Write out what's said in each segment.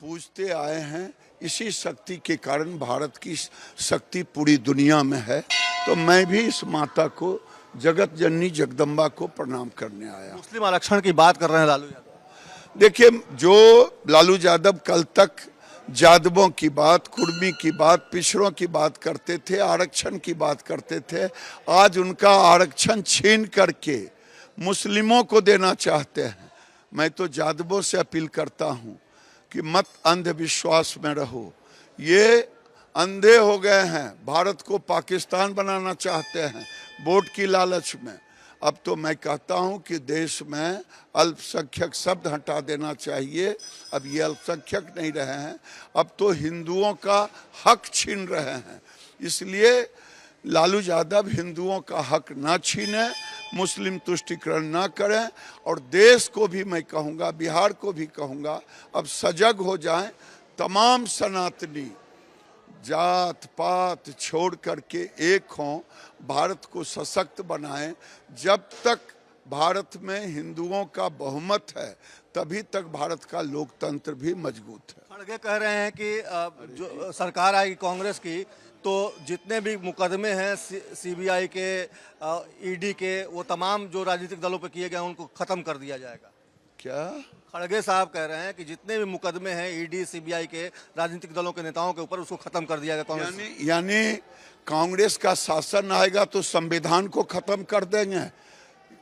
पूजते आए हैं। इसी शक्ति के कारण भारत की शक्ति पूरी दुनिया में है। तो मैं भी इस माता को, जगत जननी जगदम्बा को प्रणाम करने आया। मुस्लिम आरक्षण की बात कर रहे हैं लालू यादव। देखिए, जो लालू यादव कल तक यादवों की बात, कुर्मी की बात, पिछड़ों की बात करते थे, आरक्षण की बात करते थे, आज उनका आरक्षण छीन करके मुस्लिमों को देना चाहते हैं। मैं तो यादवों से अपील करता हूं कि मत अंधविश्वास में रहो। ये अंधे हो गए हैं, भारत को पाकिस्तान बनाना चाहते हैं वोट की लालच में। अब तो मैं कहता हूं कि देश में अल्पसंख्यक शब्द हटा देना चाहिए। अब ये अल्पसंख्यक नहीं रहे हैं, अब तो हिंदुओं का हक छीन रहे हैं। इसलिए लालू यादव हिंदुओं का हक ना छीने, मुस्लिम तुष्टीकरण ना करें। और देश को भी मैं कहूँगा, बिहार को भी कहूँगा, अब सजग हो जाएं। तमाम सनातनी जात पात छोड़ करके एक हों, भारत को सशक्त बनाएं। जब तक भारत में हिंदुओं का बहुमत है तभी तक भारत का लोकतंत्र भी मजबूत है। खड़गे कह रहे हैं कि जो सरकार आएगी कांग्रेस की तो जितने भी मुकदमे हैं सीबीआई के, ईडी के, वो तमाम जो राजनीतिक दलों पर किए गए हैं उनको खत्म कर दिया जाएगा। क्या खड़गे साहब कह रहे हैं कि जितने भी मुकदमे हैं ईडी सीबीआई के राजनीतिक दलों के नेताओं के ऊपर, उसको खत्म कर दिया गया कांग्रेस। यानी कांग्रेस का शासन आएगा तो संविधान को खत्म कर देंगे।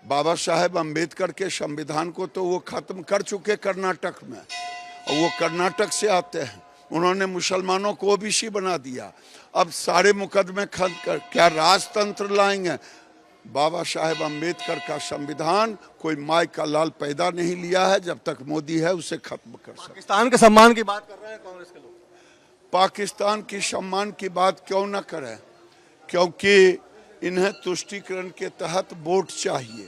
बाबा साहेब अम्बेडकर के संविधान को तो वो खत्म कर चुके कर्नाटक में, और वो कर्नाटक से आते हैं। उन्होंने मुसलमानों को ओबीसी बना दिया। अब सारे मुकदमे खत्म कर क्या राजतंत्र लाएंगे? बाबा साहेब अम्बेडकर का संविधान कोई माई का लाल पैदा नहीं लिया है। जब तक मोदी है उसे खत्म कर सकते। पाकिस्तान के सम्मान की बात कर रहे हैं कांग्रेस के लोग। पाकिस्तान की सम्मान की बात क्यों ना करें? क्योंकि इन्हें तुष्टीकरण के तहत वोट चाहिए,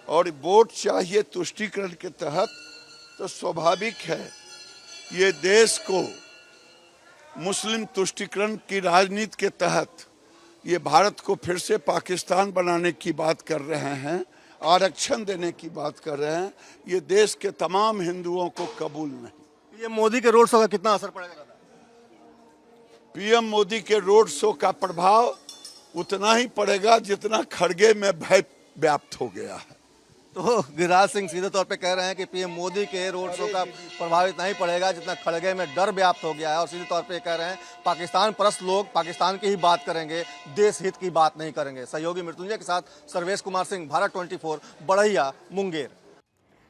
और वोट चाहिए तुष्टीकरण के तहत। तो स्वाभाविक है ये देश को मुस्लिम तुष्टीकरण की राजनीति के तहत ये भारत को फिर से पाकिस्तान बनाने की बात कर रहे हैं, आरक्षण देने की बात कर रहे हैं। ये देश के तमाम हिंदुओं को कबूल नहीं। ये मोदी के रोड शो का कितना असर पड़ेगा? पीएम मोदी के रोड शो का प्रभाव उतना ही पड़ेगा जितना खड़गे में भय व्याप्त हो गया है। तो गिरिराज सिंह सीधे तौर पे कह रहे हैं कि पीएम मोदी के रोड शो का प्रभाव इतना ही पड़ेगा जितना खड़गे में डर व्याप्त हो गया है। और सीधे तौर पे कह रहे हैं पाकिस्तान परस्त लोग पाकिस्तान की ही बात करेंगे, देश हित की बात नहीं करेंगे। सहयोगी मृत्युंजय के साथ सर्वेश कुमार सिंह, भारत 24, बड़हिया, मुंगेर।